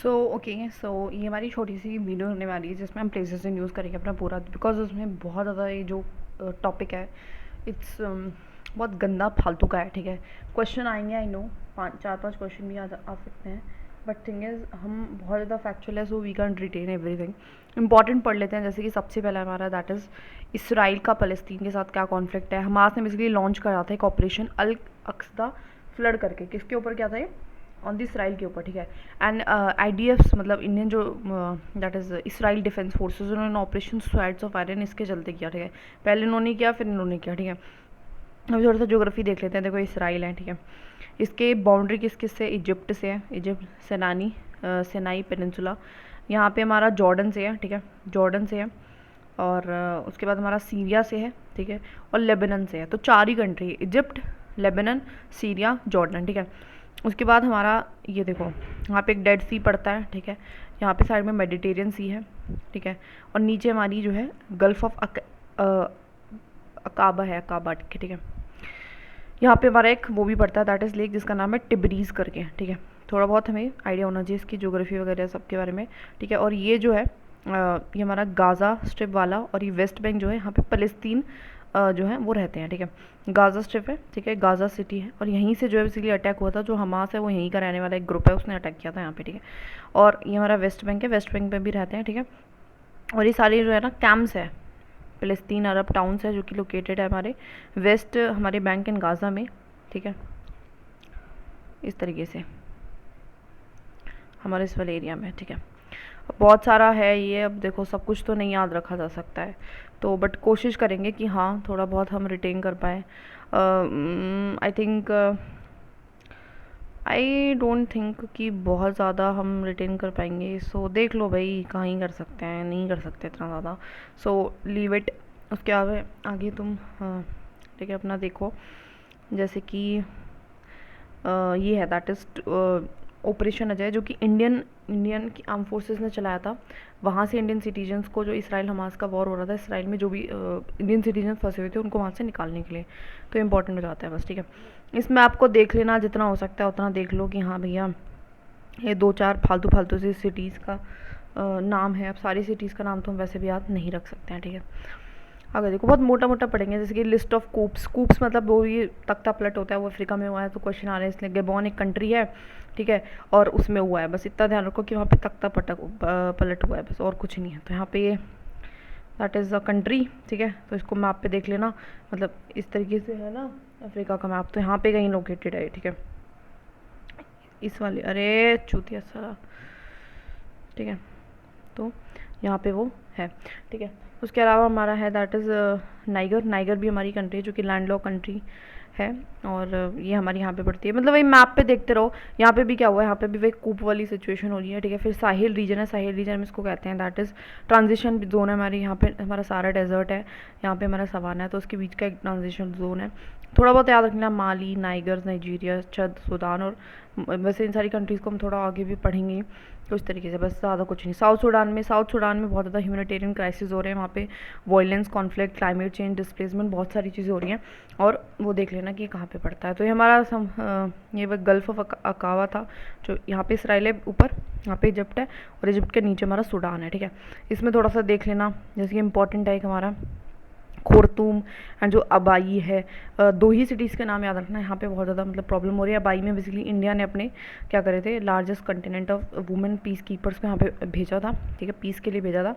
सो ये हमारी छोटी सी वीडियो होने वाली है जिसमें हम प्लेसेस इन यूज़ करेंगे अपना पूरा, बिकॉज उसमें बहुत ज़्यादा ये जो टॉपिक है इट्स बहुत गंदा फालतू का है। ठीक है, क्वेश्चन आएंगे, आई नो 4-5 क्वेश्चन भी आ सकते हैं, बट थिंग इज़ हम बहुत ज़्यादा फैक्चुअल है, so we can retain everything. Important पढ़ लेते हैं, जैसे कि सबसे पहला हमारा दैट इज़ इसराइल का फ़लस्तीन के साथ क्या कॉन्फ्लिक्ट है। हमास ने बेसिकली लॉन्च करा था एक ऑपरेशन अल अक्सा फ्लड करके, किसके ऊपर क्या था ये, ऑन द इसराइल के ऊपर। ठीक है, एंड IDF मतलब इंडियन जो that is Israel defence forces, उन्होंने ऑपरेशन स्वेड्स ऑफ आयरन इसके चलते किया। ठीक है, पहले इन्होंने किया फिर इन्होंने किया। ठीक है, अभी थोड़ा सा ज्योग्राफी देख लेते हैं। देखो इसराइल है, ठीक है, इसके बाउंड्री किस किस से, इजिप्ट से है, इजिप्ट सेनाई पेनिनसुला, यहाँ पे हमारा जॉर्डन से है। ठीक है, जॉर्डन से है, और उसके बाद हमारा सीरिया से है। ठीक है, और लेबनान से है। तो 4 ही कंट्री है, इजिप्ट, लेबनान, सीरिया, जॉर्डन। ठीक है, उसके बाद हमारा ये देखो यहाँ पे एक डेड सी पड़ता है। ठीक है, यहाँ पे साइड में मेडिटेरियन सी है। ठीक है, और नीचे हमारी जो है गल्फ ऑफ अकाबा है, अकाबा। ठीक है, यहाँ पे हमारा एक वो भी पड़ता है दैट इज़ लेक, जिसका नाम है टिब्रीज करके। ठीक है, थोड़ा बहुत हमें आइडिया होना चाहिए इसकी ज्योग्राफी वगैरह सबके बारे में। ठीक है, और ये जो है ये हमारा गाज़ा स्ट्रिप वाला, और ये वेस्ट बैंक जो है, यहाँ पे फ़लस्तीन जो है वो रहते हैं। ठीक है, गाज़ा स्ट्रिप है। ठीक है, गाज़ा सिटी है, और यहीं से जो है बेसिकली अटैक हुआ था। जो हमास है वो यहीं का रहने वाला एक ग्रुप है, उसने अटैक किया था यहाँ पे। ठीक है, और ये हमारा वेस्ट बैंक है, वेस्ट बैंक में भी रहते हैं। ठीक है, और ये सारे जो है ना कैंप्स है, फ़लस्तीन अरब टाउन्स है जो कि लोकेटेड है हमारे वेस्ट, हमारे बैंक इन गाज़ा में। ठीक है, इस तरीके से हमारे इस वाले एरिया में। ठीक है, बहुत सारा है ये, अब देखो सब कुछ तो नहीं याद रखा जा सकता है, तो बट कोशिश करेंगे कि हाँ थोड़ा बहुत हम रिटेन कर पाएँ। I think I don't think कि बहुत ज़्यादा हम रिटेन कर पाएंगे। सो देख लो भाई, कहाँ ही कर सकते हैं, नहीं कर सकते इतना ज़्यादा, सो लीव इट। उसके आगे तुम ठीक है अपना देखो, जैसे कि ये है दैट इज़ ऑपरेशन अजय, जो कि इंडियन की आर्म फोर्सेस ने चलाया था। वहाँ से इंडियन सिटीजन्स को, जो इसराइल हमास का वॉर हो रहा था, इसराइल में जो भी इंडियन सिटीजन फंसे हुए थे उनको वहाँ से निकालने के लिए, तो इम्पॉर्टेंट हो जाता है बस। ठीक है, इसमें आपको देख लेना जितना हो सकता है उतना देख लो कि हाँ भैया ये 2-4 फालतू सी सिटीज़ का नाम है। अब सारी सिटीज़ का नाम तो हम वैसे भी याद नहीं रख सकते हैं। ठीक है, अगर देखो बहुत मोटा मोटा पढ़ेंगे, जैसे कि लिस्ट ऑफ कूप्स मतलब वो ये तख्ता पलट होता है, वो अफ्रीका में हुआ है, तो क्वेश्चन आ रहे हैं इसलिए। गैबोन एक कंट्री है, ठीक है, और उसमें हुआ है, बस इतना ध्यान रखो कि वहाँ पे तख्ता पलट हुआ है, बस और कुछ नहीं है। तो यहाँ पे ये दैट इज़ अ कंट्री। ठीक है, तो इसको मैप पे देख लेना, मतलब इस तरीके से है ना अफ्रीका का मैप, तो यहाँ पे कहीं लोकेटेड है। ठीक है, इस वाले, अरे चूतिया सारा। ठीक है, तो यहाँ पे वो है। ठीक है, उसके अलावा हमारा है दैट इज़ नाइगर भी हमारी कंट्री है, जो कि लैंडलॉक कंट्री है, और ये हमारी यहाँ पे पड़ती है। मतलब वही मैप पे देखते रहो, यहाँ पे भी क्या हुआ है, यहाँ पे भी वही कूप वाली सिचुएशन हो रही है। ठीक है, फिर साहिल रीजन है, साहिल रीजन में इसको कहते हैं दैट इज़ ट्रांजिशन जोन है हमारी। यहाँ पे हमारा सारा डेजर्ट है, यहाँ पे हमारा सवाना है, तो उसके बीच का एक ट्रांजिशन जोन है। थोड़ा बहुत याद रखना, माली, नाइगर, नाइजीरिया, चद, सूडान, और वैसे इन सारी कंट्रीज़ को हम थोड़ा आगे भी पढ़ेंगे, तो इस तरीके से, बस ज़्यादा कुछ नहीं। साउथ सूडान में बहुत ज़्यादा ह्यूमैनिटेरियन क्राइसिस हो रहे हैं वहाँ पे, violence, conflict, climate change, displacement, बहुत सारी चीज़ें हो रही हैं, और वो देख लेना कि कहाँ पे पड़ता है। तो ये हमारा ये वो गल्फ ऑफ अकावा था, जो यहाँ पे इसराइल है ऊपर, यहाँ पे इजिप्ट है, और इजिप्ट के नीचे हमारा सूडान है। ठीक है, इसमें थोड़ा सा देख लेना, जैसे कि इंपॉर्टेंट है एक हमारा खुर्तुम एंड जो अबाई है, 2 ही सिटीज़ के नाम याद रखना। यहाँ पे बहुत ज़्यादा मतलब प्रॉब्लम हो रही है। अबाई में बेसिकली इंडिया ने अपने क्या करे थे, largest continent of women peace keepers को यहाँ पे भेजा था। ठीक है, पीस के लिए भेजा था,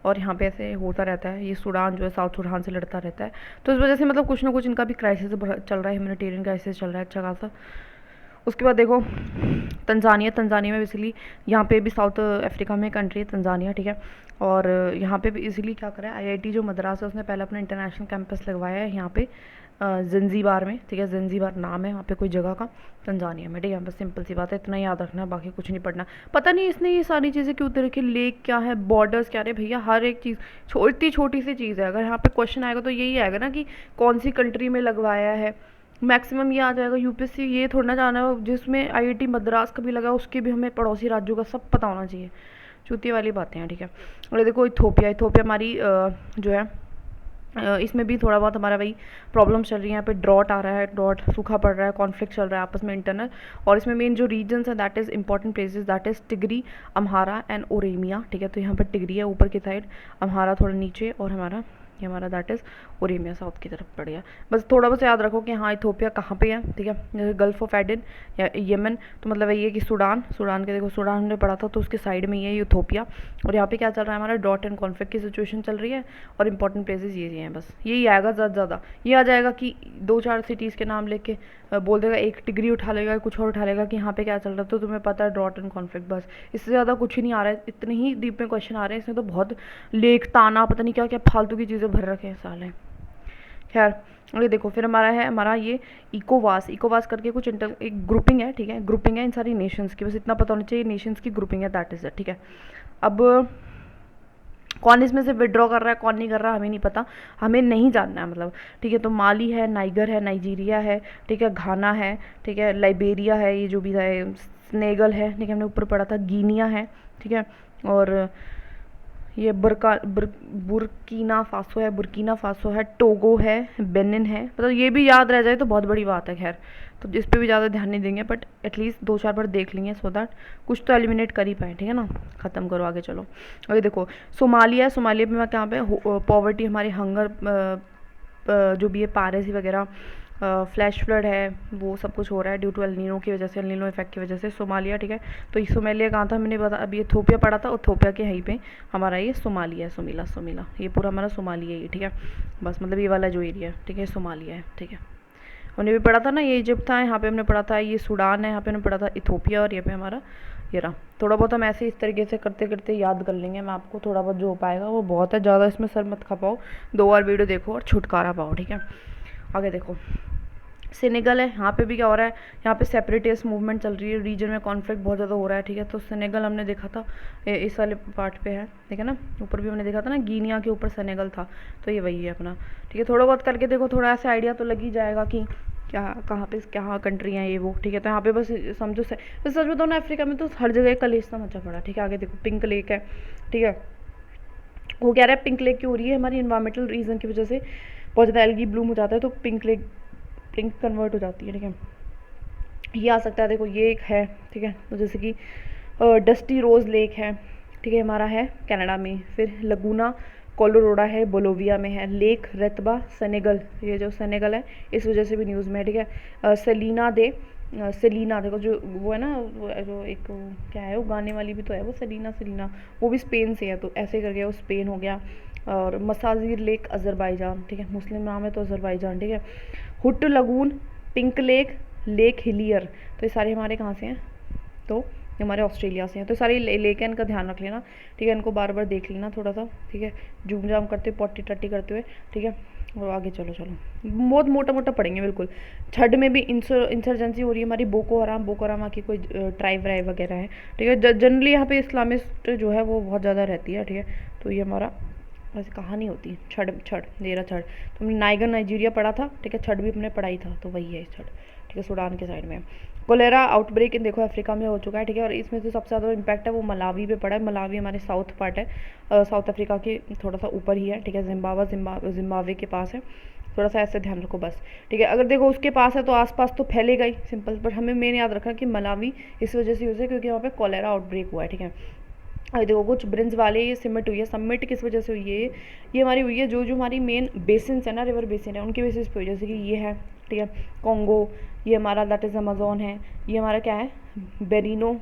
और यहाँ पे ऐसे होता रहता है। ये सूडान जो है साउथ सूडान से लड़ता रहता है, तो इस वजह से मतलब कुछ ना कुछ इनका भी क्राइसिस चल रहा है, ह्यूमैनिटेरियन क्राइसिस चल रहा है अच्छा खासा। उसके बाद देखो तंजानिया में बेसिकली, यहाँ पे भी साउथ अफ्रीका में कंट्री है तंजानिया। ठीक है, और यहाँ पे भी इजीली क्या करा है, IIT जो मद्रास है उसने पहले अपना इंटरनेशनल कैंपस लगवाया है यहाँ पे जंजीबार में। ठीक है, जंजीबार नाम है वहाँ पे कोई जगह का, तंजानिया में। ठीक है, बस सिंपल सी बात है, इतना याद रखना है, बाकी कुछ नहीं पढ़ना। पता नहीं इसने ये सारी चीज़ें क्यों तरह के, लेक क्या है, बॉर्डर्स क्या है, भैया हर एक चीज़ छोटी छोटी सी चीज़ है। अगर यहाँ पे क्वेश्चन आएगा तो यही आएगा ना कि कौन सी कंट्री में लगवाया है, मैक्सिमम ये आ जाएगा। यूपीएससी ये थोड़ा ना जाना है जिसमें IIT मद्रास का भी लगा, उसके भी हमें पड़ोसी राज्यों का सब पता होना चाहिए। चूती वाली बातें हैं। ठीक है, और देखो इथोपिया हमारी जो है इसमें भी थोड़ा बहुत हमारा वही प्रॉब्लम चल रही है। यहाँ पे ड्रॉट आ रहा है, ड्रॉट सूखा पड़ रहा है, कॉन्फ्लिक्ट चल रहा है आपस में इंटरनल। और इसमें मेन जो रीजन्स है that is important places, that is Tigray, Amhara and Oromia. ठीक है, तो यहाँ पर टिगरी है ऊपर की साइड, अम्हारा थोड़ा नीचे, और ये हमारा दैट इज़ ओरेमिया साउथ की तरफ पड़ गया। बस थोड़ा बहुत याद रखो कि हाँ इथोपिया कहाँ पे है। ठीक है, जैसे गल्फ ऑफ एडन या येमन, तो मतलब ये है कि सूडान के देखो, सूडान हमने पढ़ा था तो उसके साइड में ही है इथोपिया। और यहाँ पे क्या चल रहा है हमारा, ड्रॉट एंड कॉन्फ्लिक्ट की सिचुएशन चल रही है। और इंपॉर्टेंट प्लेसेस ये हैं, बस यही आएगा ज़्यादा ज़्यादा। ये आ जाएगा कि 2-4 सिटीज़ के नाम लेके बोल देगा, एक डिग्री उठा लेगा, कुछ और उठा लेगा कि यहाँ पे क्या चल रहा है, तो तुम्हें पता है ड्रॉट एंड कॉन्फ्लिक्ट, बस इससे ज़्यादा कुछ ही नहीं आ रहा है। इतने ही डीप में क्वेश्चन आ रहे हैं इसमें, तो बहुत लेख ताना पता नहीं क्या क्या फालतू की चीज़ें भर रखे हैं साले। खैर ये देखो, फिर हमारा ये इकोवास करके कुछ एक ग्रुपिंग है। ठीक है, ग्रुपिंग है इन सारी नेशंस की, बस इतना पता होना चाहिए, नेशंस की ग्रुपिंग है, दैट इज़ इट। ठीक है, अब कौन इसमें से विड्रॉ कर रहा है कौन नहीं कर रहा हमें नहीं पता, हमें नहीं जानना है मतलब। ठीक है, तो माली है, नाइगर है, नाइजीरिया है, ठीक है, घाना है, ठीक है, लाइबेरिया है, ये जो भी है, स्नेगल है, ठीक है, हमने ऊपर पढ़ा था, गिनिया है, ठीक है, और ये बुरकीना फासो है, टोगो है, बेनिन है। मतलब ये भी याद रह जाए तो बहुत बड़ी बात है। खैर, तो जिस पे भी ज़्यादा ध्यान नहीं देंगे, बट एटलीस्ट 2-4 बार देख लेंगे सो दैट कुछ तो एलिमिनेट कर ही पाए। ठीक है ना, ख़त्म करो, आगे चलो। अभी देखो, सोमालिया में कहाँ पे पॉवर्टी, हमारे हंगर, जो भी है पायरेसी वगैरह, फ्लैश फ्लड है, वो सब कुछ हो रहा है ड्यू टू एल नीनो की वजह से, एल नीनो इफेक्ट की वजह से। सोमालिया, ठीक है, तो ये सोमालिया कहाँ था मैंने बता, अभी इथोपिया पढ़ा था, इथोपिया के यहीं पे हमारा ये सोमालिया है, सोमिला, ये पूरा हमारा सोमालिया ही। ठीक है, बस मतलब ये वाला जो एरिया है, ठीक है, सोमालिया है। ठीक है, हमने भी पढ़ा था ना, ये इजिप्ट था, यहाँ पे हमने पढ़ा था ये सूडान है, यहाँ पे हमने पढ़ा था इथोपिया, और यहाँ पे हमारा ये रहा। थोड़ा बहुत हम ऐसे इस तरीके से करते करते याद कर लेंगे। मैं आपको थोड़ा बहुत जो हो पाएगा वो बहुत है, ज़्यादा इसमें सर मत खा पाओ, 2 बार वीडियो देखो और छुटकारा पाओ। ठीक है, आगे देखो, सेनेगल है, यहाँ पे भी क्या हो रहा है, यहाँ पे सेपरेटिस्ट मूवमेंट चल रही है, रीजन में कॉन्फ्लिक्ट बहुत ज़्यादा हो रहा है। ठीक है, तो सेनेगल हमने देखा था, इस वाले पार्ट पे है, ठीक है ना, ऊपर भी हमने देखा था ना, गिनिया के ऊपर सेनेगल था, तो ये वही है अपना। ठीक है, थोड़ा बहुत करके देखो, थोड़ा ऐसा आइडिया तो लग ही जाएगा कि क्या कहाँ पे क्या कंट्री हैं ये वो। ठीक है, तो यहाँ पे बस समझो सच बताओ ना, अफ्रीका में तो हर जगह कलेश मचा पड़ा। ठीक है, आगे देखो, पिंक लेक है। ठीक है, वो कह रहा है पिंक लेक क्यों हो रही है, हमारी इन्वायरमेंटल रीज़न की वजह से बहुत ज़्यादा एल्गी ब्लूम हो जाता है, तो पिंक कन्वर्ट हो जाती है। ठीक है, ये आ सकता है, देखो ये एक है। ठीक है, तो जैसे कि डस्टी रोज़ लेक है, ठीक है, हमारा है कनाडा में। फिर लगूना कोलोराडो है, बोलोविया में है। लेक रेतबा सेनेगल, ये जो सेनेगल है इस वजह से भी न्यूज़ में है। ठीक है, सेलिना देखो, जो वो है ना, वो जो एक क्या है, वो गाने वाली भी तो है, वो सेलिना, वो भी स्पेन से है, तो ऐसे करके वो स्पेन हो गया। और मसाजिर लेक अज़रबैजान, ठीक है, मुस्लिम नाम है तो अज़रबैजान। ठीक है, हुट लगून, पिंक लेक हिलियर, तो ये सारे हमारे कहाँ से हैं, तो हमारे ऑस्ट्रेलिया से हैं। तो सारी लेक है, इनका ध्यान रख लेना। ठीक है, इनको बार बार देख लेना थोड़ा सा। ठीक है, जूम जाम करते पॉटी टट्टी करते हुए। ठीक है, और आगे चलो बहुत मोटा मोटा पढ़ेंगे बिल्कुल। छठ में भी इंसर्जेंसी हो रही है हमारी, बोको हराम की कोई ट्राइब वाइब वगैरह है। ठीक है, जनरली यहाँ पे इस्लामिस्ट जो है वो बहुत ज़्यादा रहती है। ठीक है, तो ये हमारा वैसे कहानी होती है छठ देरा छठ, तो हमने नाइजीरिया पढ़ा था। ठीक है, छठ भी हमने पढ़ाई था, तो वही है छठ। ठीक है, सूडान के साइड में कोलेरा आउटब्रेक इन देखो अफ्रीका में हो चुका है। ठीक है, और इसमें से सबसे ज़्यादा इम्पैक्ट है वो मलावी पे पड़ा है। मलावी हमारे साउथ पार्ट है, साउथ अफ्रीका के थोड़ा सा ऊपर ही है। ठीक है, जिम्बाब्वे के पास है, थोड़ा सा ऐसे ध्यान रखो बस। ठीक है, अगर देखो उसके पास है तो आसपास तो फैलेगा ही, सिंपल। बट हमें मेन याद रखना कि मलावी इस वजह से यूज़ है क्योंकि वहाँ पे कोलेरा आउटब्रेक हुआ है। ठीक है, अरे देखो कुछ ब्रिंज वाले ये सबमिट हुई है। सबमिट किस वजह से हुई है, ये हमारी हुई है जो हमारी मेन बेसिन है ना, रिवर बेसिन है, उनकी बेसिस पे हुई। जैसे कि ये है, ठीक है, कॉन्गो, ये हमारा दैट इज़ अमेजोन है, ये हमारा क्या है, बेरिनो,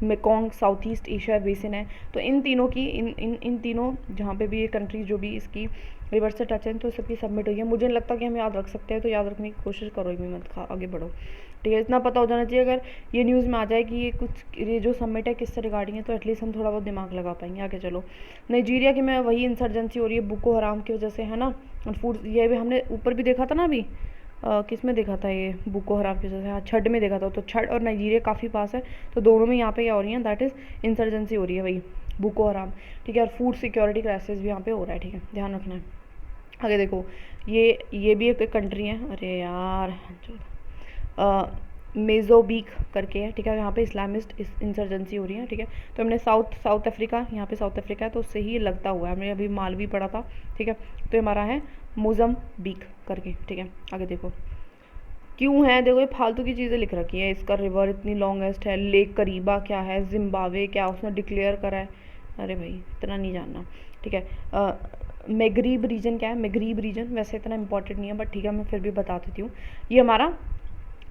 Mekong, South East Asia basin है। तो इन तीनों की इन तीनों जहाँ पे भी ये कंट्रीज जो भी इसकी रिवर से टच है, तो सबकी सबमिट हुई है। मुझे नहीं लगता कि हम याद रख सकते हैं, तो याद रखने की कोशिश करो, भी मत आगे बढ़ो। ठीक है, इतना पता हो जाना चाहिए। अगर ये न्यूज़ में आ जाए कि ये जो सबमिट है किससे रिगार्डिंग है, तो एटलीस्ट हम थोड़ा बहुत दिमाग लगा पाएंगे। आगे चलो, नाइजीरिया की में वही इंसर्जेंसी हो रही है बुको हराम की वजह से, है ना। और फूड ये भी हमने ऊपर भी देखा था ना, अभी किस में देखा था, ये बुको हराम की वजह से, हाँ छठ में देखा था। तो छठ और नाइजीरिया काफ़ी पास है, तो दोनों में यहाँ पे क्या हो रही है, दैट इज़ इंसर्जेंसी हो रही है, वही बुको हराम। ठीक है, और फूड सिक्योरिटी क्राइसिस भी यहाँ पे हो रहा है। ठीक है, ध्यान रखना है। आगे देखो, ये भी एक कंट्री है, अरे यार मेजोबीक करके है, ठीक है। यहाँ पे इस्लामिस्ट इंसर्जेंसी हो रही है, ठीक है। तो हमने साउथ अफ्रीका, यहाँ पे साउथ अफ्रीका है तो उससे ही लगता हुआ है, हमने अभी मालवी पढ़ा था, ठीक है। तो हमारा है मोज़म्बिक करके, ठीक है। आगे देखो क्यों है, देखो ये फालतू की चीज़ें लिख रखी है, इसका रिवर इतनी लॉन्गेस्ट है, लेक करीबा क्या है, जिम्बाब्वे क्या उसने डिक्लेयर करा है, अरे भाई इतना नहीं जानना, ठीक है। मेगरीब रीजन क्या है, मेगरीब रीजन वैसे इतना इंपॉर्टेंट नहीं है बट ठीक है मैं फिर भी बता देती हूँ। ये हमारा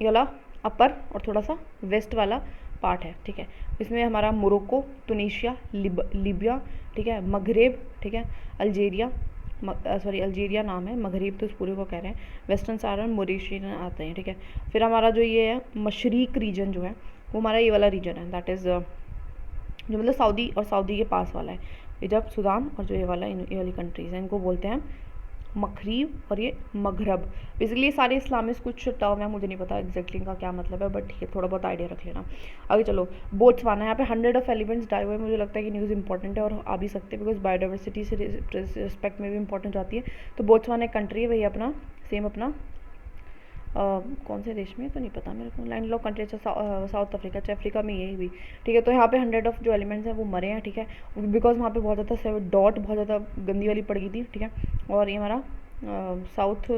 ये वाला अपर और थोड़ा सा वेस्ट वाला पार्ट है, ठीक है। इसमें हमारा मोरक्को, तुनीशिया, लीबिया, ठीक है, मगरेब, ठीक है, अल्जीरिया, सॉरी अल्जीरिया नाम है, मगरिब तो इस पूरे को कह रहे हैं, वेस्टर्न सहारा, मॉरिशस आते हैं, ठीक है। फिर हमारा जो ये है मशरिक रीजन जो है वो हमारा ये वाला रीजन है, दैट इज़ जो मतलब सऊदी और सऊदी के पास वाला है, इजप्ट, सूडान और जो ये वाला ये वाली कंट्रीज़ हैं इनको बोलते हैं मखरीब और ये मगरब। बेसिकली ये सारे इस्लामिक कुछ टर्म है, मुझे नहीं पता एग्जैक्टली इनका क्या मतलब है बट ठीक है थोड़ा बहुत आइडिया रख लेना। आगे चलो बोट्सवाना, यहाँ पे 100 ऑफ एलिमेंट्स डाए हुए, मुझे लगता है कि न्यूज़ इंपॉर्टेंट है और आ भी सकते हैं बिकॉज बायोडाइवर्सिटी से रिस्पेक्ट में भी इंपॉर्टेंट जाती है। तो बोट्सवाना एक कंट्री है, वही अपना सेम अपना कौन से देश में तो नहीं पता मेरे को, लैंड लॉक कंट्री, अच्छा साउथ अफ्रीका, अच्छा अफ्रीका में यही भी, ठीक है। तो यहाँ पे 100 ऑफ जो एलिमेंट्स हैं वो मरे हैं, ठीक है, बिकॉज वहाँ पे बहुत ज़्यादा डॉट बहुत ज़्यादा गंदी वाली पड़ गई थी, ठीक है। और ये हमारा साउथ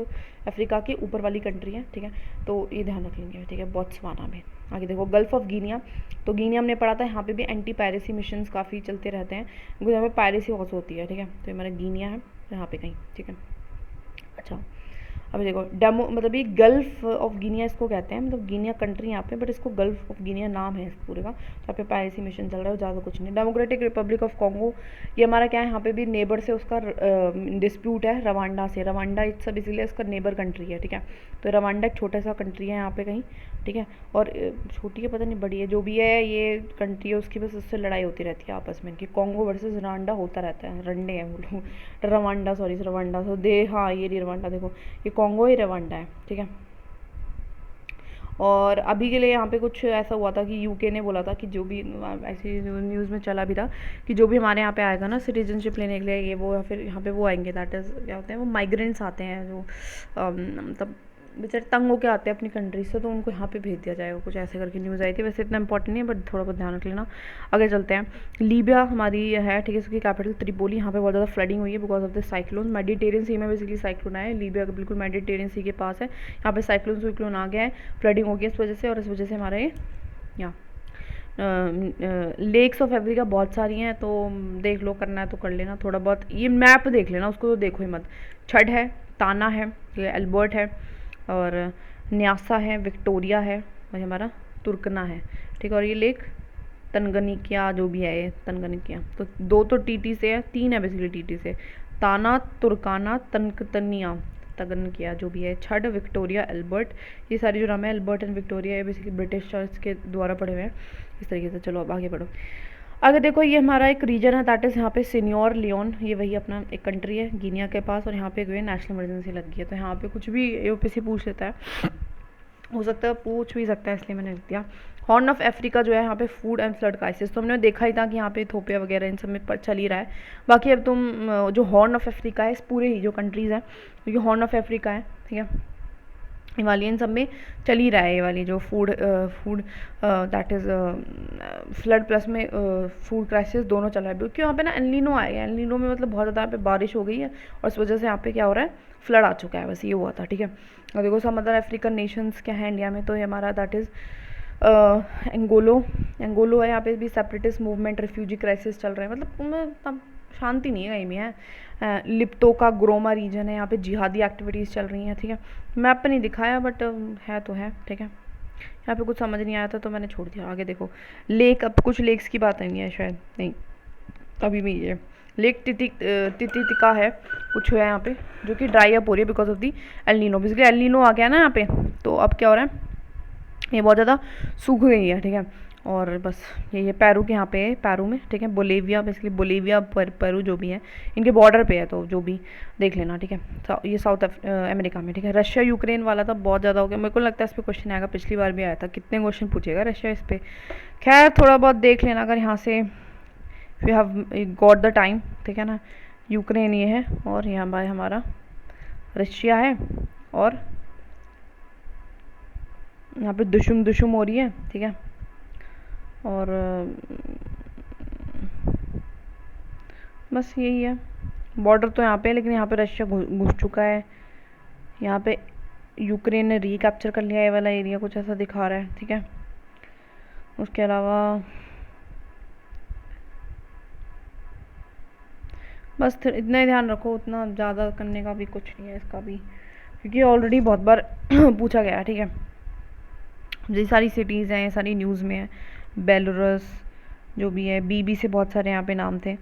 अफ्रीका के ऊपर वाली कंट्री है, ठीक है। तो ये ध्यान रख लेंगे, ठीक है, बोट्सवाना में। आगे देखो गल्फ ऑफ गिनिया, तो गिनिया हमने पढ़ा था, यहाँ पे भी एंटी पायरेसी मिशंस काफ़ी चलते रहते हैं क्योंकि यहाँ पे पायरेसी बहुत होती है, ठीक है। तो ये हमारा गिनिया है यहाँ पे कहीं, ठीक है। अच्छा अब देखो डेमो मतलब ये गल्फ ऑफ गिनिया इसको कहते हैं, मतलब गिनिया कंट्री यहाँ पे बट इसको गल्फ ऑफ गिनिया नाम है इस पूरे का। यहाँ पे पायरेसी मिशन चल रहा है, ज़्यादा कुछ नहीं। डेमोक्रेटिक रिपब्लिक ऑफ कॉन्गो, ये हमारा क्या है, यहाँ पे भी नेबर से उसका डिस्प्यूट है रवांडा से, रवांडा इट्स सब इसीलिए इसका नेबर कंट्री है, ठीक है। तो रवांडा एक छोटा सा कंट्री है यहाँ पे कहीं, ठीक है। और छोटी है पता नहीं बड़ी है, जो भी है ये कंट्री है उसकी बस उससे लड़ाई होती रहती है आपस में, इनकी कॉन्गो वर्सेस रवांडा होता रहता है, रंडे हैं वो लोग, रवांडा सॉरी रवांडा तो दे, हाँ ये रवांडा देखो ये कॉन्गो ही रवांडा है, ठीक है। और अभी के लिए यहाँ पे कुछ ऐसा हुआ था कि यूके ने बोला था कि जो भी ऐसी न्यूज़ में चला भी था कि जो भी हमारे यहाँ पे आएगा ना सिटीजनशिप लेने के लिए ये वो या फिर यहाँ पे वो आएंगे, दैट इज़ क्या होते हैं वो माइग्रेंट्स आते हैं जो मतलब बेचारे तंग होकर आते हैं अपनी कंट्री से, तो उनको यहाँ पे भेज दिया जाएगा, कुछ ऐसे करके न्यूज़ आई थी। वैसे इतना इंपॉर्टेंट नहीं है बट थोड़ा बहुत ध्यान रख लेना। आगे चलते हैं, लीबिया हमारी है, ठीक है, इसकी कैपिटल त्रिपोली। यहाँ पे बहुत ज़्यादा फ्लडिंग हुई है because of the cyclone, Mediterranean sea में बेसिकली साइक्लोन आया है, लीबिया का बिल्कुल मेडिटेरियन सी के पास है, यहाँ पे साइक्लोन आ गया है, फ्लडिंग हो गई इस वजह से, और इस वजह से हमारा ये यहाँ लेक्स ऑफ अफ्रीका बहुत सारी हैं, तो देख लो करना है तो कर लेना थोड़ा बहुत, ये मैप देख लेना उसको तो देखो ही मत। छड़ है, ताना है, ये एल्बर्ट है, और न्यासा है, विक्टोरिया है, और हमारा तुर्कना है, ठीक है। और ये लेक तनगनिकिया जो भी है ये तनगनिकिया, तो दो तो टीटी से है, तीन है बेसिकली टीटी से, ताना, तुर्काना, तनकतनिया, तगनकिया जो भी है, छड़, विक्टोरिया, एल्बर्ट, ये सारी जो नाम है एल्बर्ट एंड विक्टोरिया ये बेसिकली ब्रिटिश चर्च के द्वारा पढ़े हुए हैं इस तरीके से। चलो अब आगे बढ़ो। अगर देखो ये हमारा एक रीजन है दैट इज़ यहाँ पे सीनियर लियोन, ये वही अपना एक कंट्री है गिनिया के पास, और यहाँ पे जो है नेशनल इमरजेंसी लग गई है, तो यहाँ पे कुछ भी यूपीसी पूछ लेता है, हो सकता है पूछ भी सकता है, इसलिए मैंने लिख दिया। हॉर्न ऑफ अफ्रीका जो है यहाँ पे फूड एंड फ्लड क्राइसिस, तो हमने देखा ही था कि यहाँ पे इथोपिया वगैरह इन सब में चल ही रहा है। बाकी अब तुम जो हॉर्न ऑफ अफ्रीका है इस पूरे ही जो कंट्रीज़ हैं, क्योंकि हॉर्न ऑफ अफ्रीका है, ठीक है, ये वाली इन सब में चल ही रहा है, ये वाली जो food that is flood plus में फूड क्राइसिस दोनों चल रहा है, क्योंकि यहाँ पे ना एलनीनो आएगा, एलनीनो में मतलब बहुत ज़्यादा यहाँ पे बारिश हो गई है और इस वजह से यहाँ पे क्या हो रहा है, फ्लड आ चुका है, बस ये हुआ था, ठीक है। और देखो सम अदर अफ्रीकन नेशंस क्या है इंडिया में, तो ये हमारा दैट इज़ एंगोलो है, यहाँ पे भी सेपरेटिस्ट मूवमेंट, रिफ्यूजी क्राइसिस चल रहा है, मतलब शांति नहीं है कहीं भी है। लिप्तो का ग्रोमा रीजन है, यहाँ पे जिहादी एक्टिविटीज़ चल रही हैं, ठीक है। मैप पे नहीं दिखाया बट है तो है, ठीक है। यहाँ पे कुछ समझ नहीं आया था तो मैंने छोड़ दिया। आगे देखो लेक, अब कुछ लेक्स की बात नहीं है शायद, नहीं अभी भी ये लेक तितिका है कुछ है यहाँ पे जो कि ड्राई अप हो रही है because of the El Niño, basically El Niño आ गया ना यहाँ पे, तो अब क्या हो रहा है ये बहुत ज़्यादा सूख गई है, ठीक है। और बस ये पेरू के यहाँ पे है, पेरू में, ठीक है, बोलेविया बेसिकली, बोलेविया पेरू जो भी है इनके बॉर्डर पे है, तो जो भी देख लेना, ठीक है। ये साउथ अमेरिका में, ठीक है। रशिया यूक्रेन वाला था बहुत ज़्यादा हो गया, मेरे को लगता है इस पर क्वेश्चन आएगा, पिछली बार भी आया था, कितने क्वेश्चन पूछेगा रशिया इस पर, खैर थोड़ा बहुत देख लेना अगर यहाँ से we have got the time, ठीक है ना। यूक्रेन ये है और यहाँ पर हमारा रशिया है, और यहाँ पे दुशुम दुशुम हो रही है, ठीक है। और बस यही है, बॉर्डर तो यहाँ पे है, लेकिन यहाँ पे रशिया घुस चुका है। यहाँ पे यूक्रेन ने रिकैप्चर कर लिया ये वाला एरिया, कुछ ऐसा दिखा रहा है, ठीक है। उसके अलावा बस इतना ही ध्यान रखो, उतना ज़्यादा करने का भी कुछ नहीं है इसका भी, क्योंकि ऑलरेडी बहुत बार पूछा गया है, ठीक है। ये सारी सिटीज़ हैं, ये सारी न्यूज़ में है। बेलारूस जो भी है, बीबी से बहुत सारे यहाँ पे नाम थे,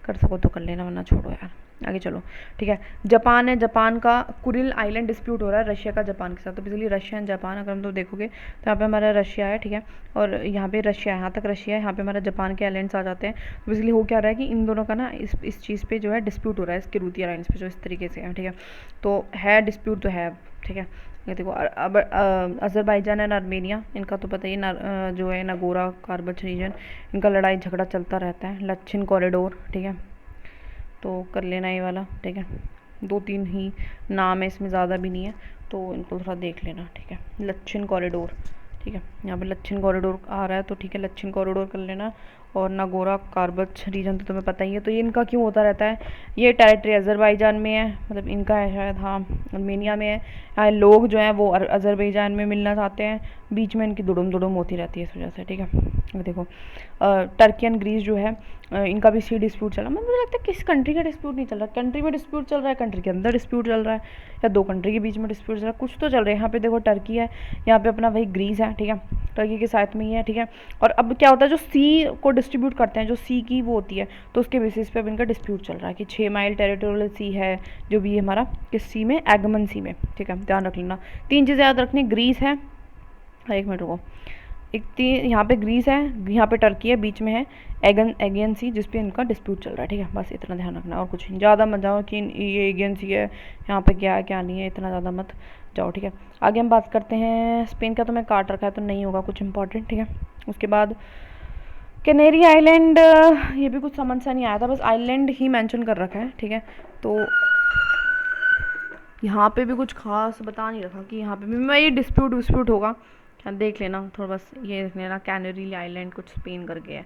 कर सको तो कर लेना, वरना छोड़ो यार, आगे चलो, ठीक है। जापान है, जापान का कुरिल आइलैंड डिस्प्यूट हो रहा है रशिया का जापान के साथ। तो बेसिकली रशिया एंड जापान, अगर हम तो देखोगे तो यहाँ पे हमारा रशिया है, ठीक है, और यहाँ पे रशिया है, यहाँ तक रशिया है, यहाँ पे हमारा जापान के आइलैंड्स आ जाते हैं। तो बेसिकली हो क्या रहा है कि इन दोनों का ना इस चीज़ पे जो है डिस्प्यूट हो रहा है, इसके रूती आइलैंड्स पे जो इस तरीके से है, ठीक है। तो है डिस्प्यूट तो है, ठीक है। ये देखो, अब अज़रबैजान एंड आर्मेनिया, इनका तो पता ही जो है नागोरा कार्बच रीजन, इनका लड़ाई झगड़ा चलता रहता है। लच्छिन कॉरिडोर, ठीक है, तो कर लेना ये वाला, ठीक है। 2-3 ही नाम है इसमें, ज़्यादा भी नहीं है, तो इनको थोड़ा देख लेना, ठीक है। लच्छिन कॉरिडोर, ठीक है, यहाँ पे लच्छिन कॉरिडोर आ रहा है, तो ठीक है, लच्छिन कॉरिडोर कर लेना। और नागोरा कार्बच रीजन तो तुम्हें पता ही है। तो ये इनका क्यों होता रहता है, ये टेरिटरी अज़रबैजान में है, मतलब इनका है शायद, हाँ आर्मेनिया में है। यहाँ लोग जो हैं वो अज़रबैजान में मिलना चाहते हैं, बीच में इनकी दुडुम दुडुम होती रहती है इस वजह से, ठीक है। देखो टर्की एंड ग्रीस जो है, इनका भी सी डिस्प्यूट चल रहा है। मुझे लगता है किस कंट्री का डिस्प्यूट नहीं चल रहा, कंट्री में डिस्प्यूट चल रहा है, कंट्री के अंदर डिस्प्यूट चल रहा है, या दो कंट्री के बीच में डिस्प्यूट चल रहा है, कुछ तो चल रहा है। यहाँ पे देखो टर्की है, यहाँ पे अपना वही ग्रीस है, ठीक है, टर्की के साथ में ही है, ठीक है। और अब क्या होता है, जो सी को डिस्ट्रीब्यूट करते हैं, जो सी की वो होती है, तो उसके बेसिस पे अब इनका डिस्प्यूट चल रहा है कि 6 माइल टेरिटोरियल सी है जो भी हमारा, किस सी में, एगमन सी में, ठीक है। ध्यान रख लेना, 3 चीज़ें याद रखनी, ग्रीस है, एक मिनट रुको, यहाँ पे ग्रीस है, यहाँ पे टर्की है, बीच में है एगियन सी, जिस पे इनका डिस्प्यूट चल रहा है, ठीक है। बस इतना ध्यान रखना, और कुछ नहीं, ज़्यादा मत जाओ कि ये एगियन सी है, यहाँ पे क्या है क्या नहीं है, इतना ज़्यादा मत जाओ, ठीक है। आगे हम बात करते हैं स्पेन का, तो मैं काट रखा है तो नहीं होगा कुछ इंपॉर्टेंट, ठीक है। उसके बाद कैनेरी आइलैंड, ये भी कुछ समझ सा नहीं आया था, बस आइलैंड ही मेंशन कर रखा है, ठीक है। तो यहाँ पे भी कुछ खास बता नहीं रखा कि यहाँ पे भी मैं ये डिस्प्यूट होगा, क्या देख लेना थोड़ा, बस ये देख लेना, कैनरी आइलैंड कुछ स्पेन करके है,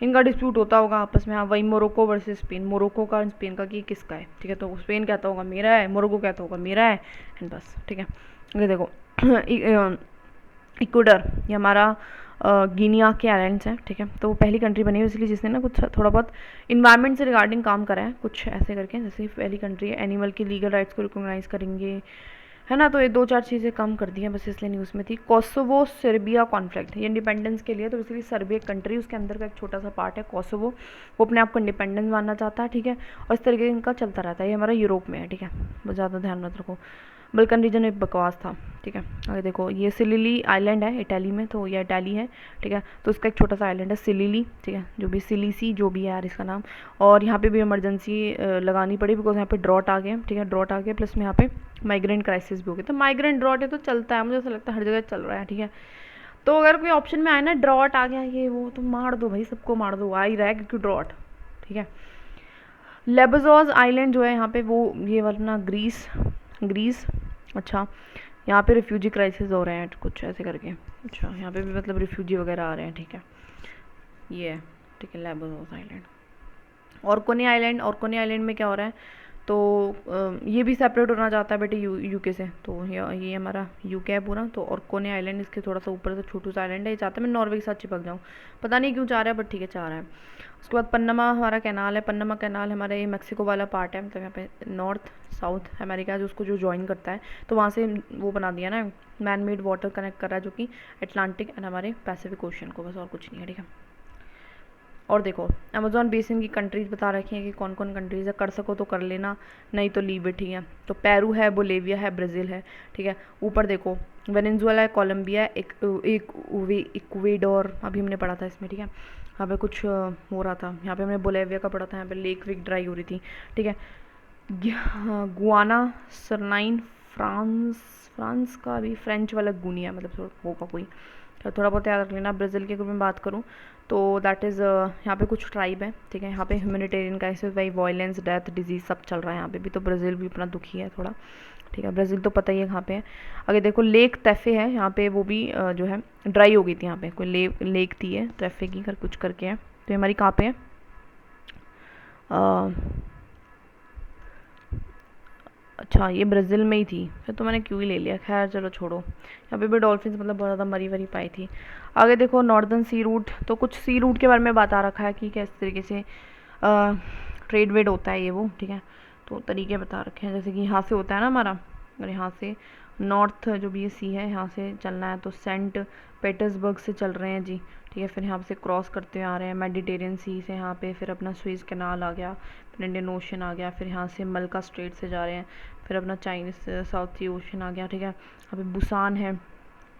इनका डिस्प्यूट होता होगा आपस में। हाँ वही मोरक्को वर्सेस स्पेन, मोरक्को का स्पेन का कि किसका है, ठीक है। तो स्पेन कहता होगा मेरा है, मोरक्को कहता होगा मेरा है, एंड बस, ठीक है। ये देखो इक्वेडर, ये हमारा गिनिया के आइलैंड्स हैं, ठीक है। तो वो पहली कंट्री बनी है इसलिए जिसने ना कुछ थोड़ा बहुत इन्वायरमेंट से रिगार्डिंग काम करा है, कुछ ऐसे करके, जैसे पहली कंट्री है एनिमल की लीगल राइट्स को रिकॉग्नाइज करेंगे, है ना। तो ये 2-4 चीज़ें कम कर दी हैं, बस इसलिए न्यूज़ में थी। कोसोवो सर्बिया कॉन्फ्लिक्ट, ये इंडिपेंडेंस के लिए, तो इसलिए सर्बिया कंट्री, उसके अंदर का एक छोटा सा पार्ट है कोसोवो, वो अपने आप को इंडिपेंडेंस मानना चाहता है, ठीक है। और इस तरीके इनका चलता रहता है, ये हमारा यूरोप में है, ठीक है, बहुत ज़्यादा ध्यान मत रखो। बल्कन रीजन एक बकवास था, ठीक है। आगे देखो, ये सिलिली आइलैंड है इटाली में, तो ये इटाली है, ठीक है। तो इसका एक छोटा सा आइलैंड है सिलिली, ठीक है, जो भी सिलिसी जो भी है यार इसका नाम। और यहाँ पे भी इमरजेंसी लगानी पड़ी, बिकॉज यहाँ पे ड्रॉट आ गए, ठीक है, ड्रॉट आ गए, प्लस में यहाँ पे माइग्रेंट क्राइसिस भी हो गया। तो माइग्रेंट ड्रॉट है तो चलता है, मुझे ऐसा लगता है हर जगह चल रहा है, ठीक है। तो अगर कोई ऑप्शन में आए ना ड्रॉट आ गया ये वो, तो मार दो भाई, सबको मार दो, आ ही रहा है क्योंकि ड्रॉट, ठीक है। लेबजोस आइलैंड जो है यहाँ पे, वो ये वाला ग्रीस, अच्छा, यहाँ पे रिफ्यूजी क्राइसिस हो रहे हैं कुछ ऐसे करके, अच्छा, यहाँ पे भी मतलब रिफ्यूजी वगैरह आ रहे हैं, ठीक है, ये है, ठीक है, लेबजोस आइलैंड। ऑर्कोनी आइलैंड में क्या हो रहा है, तो ये भी सेपरेट होना चाहता है बेटे यूके से, तो ये हमारा यूके है पूरा। तो ऑर्कोनी आइलैंड इसके थोड़ा सा ऊपर से छोटू सा आइलैंड है, ये चाहता है मैं नॉर्वे के साथ चिपक जाऊँ, पता नहीं क्यों चाह रहा है, बट ठीक है चाह रहा है। उसके बाद पन्नमा हमारा कैनाल है, पन्नमा कैनाल हमारे मैक्सिको वाला पार्ट है, मतलब यहाँ पे नॉर्थ साउथ अमेरिका है जो उसको जो ज्वाइन करता है, तो वहाँ से वो बना दिया ना, मैन मेड वाटर कनेक्ट कर रहा है, जो कि अटलांटिक एंड हमारे पैसिफिक ओशन को, बस और कुछ नहीं है, ठीक है। और देखो अमेजोन बेसिन की कंट्रीज़ बता रखी हैं कि कौन कौन कंट्रीज़ है, कर सको तो कर लेना, नहीं तो लीव इट, ठीक है। तो पेरू है, बोलेविया है, ब्राज़ील है, ठीक है। ऊपर देखो वेनेजुएला है, कोलंबिया है, इक्वेडोर, अभी हमने पढ़ा था इसमें, ठीक है। यहाँ पे कुछ हो रहा था, यहाँ पे हमने बोलेविया का पढ़ा था, यहाँ पे लेक वेक ड्राई हो रही थी, ठीक है। गुआना, सरनाइन, फ्रांस का भी फ्रेंच वाला गुनिया, मतलब होगा कोई, तो थोड़ा बहुत याद रख लेना। ब्राज़ील के ग्रुप में बात करूँ तो दैट इज़ यहाँ पे कुछ ट्राइब है, ठीक है। यहाँ पे humanitarian crisis, why violence, death, disease सब चल रहा है यहाँ पे भी, तो ब्राज़ील भी अपना दुखी है थोड़ा। ठीक है। ब्राज़ील तो पता ही है कहाँ पे है। आगे देखो लेक तैफे है यहाँ पे, वो भी जो है ड्राई हो गई थी। यहाँ पे कोई लेक थी है तैफे की कर कुछ करके है। तो ये हमारी कहाँ पे है, अच्छा ये ब्राज़ील में ही थी, फिर तो मैंने क्यों ही ले लिया। खैर चलो छोड़ो। यहाँ पे भी डॉल्फिन मतलब बहुत ज़्यादा मरी वरी पाई थी। आगे देखो नॉर्दर्न सी रूट, तो कुछ सी रूट के बारे में बता रखा है कि किस तरीके से ट्रेड वेड होता है ये वो, ठीक है। तो तरीके बता रखे हैं, जैसे कि यहाँ से होता है ना हमारा, अगर यहाँ से नॉर्थ जो भी ये सी है यहाँ से चलना है तो सेंट पीटर्सबर्ग से चल रहे हैं जी, ठीक है। फिर यहाँ से क्रॉस करते हुए आ रहे हैं मेडिटेरियन सी से, यहाँ पे फिर अपना स्वेज कैनाल आ गया, फिर इंडियन ओशन आ गया, फिर यहाँ से मलका स्ट्रेट से जा रहे हैं, फिर अपना चाइनीस साउथ सी ओशन आ गया, ठीक है। यहाँ पे बुसान है,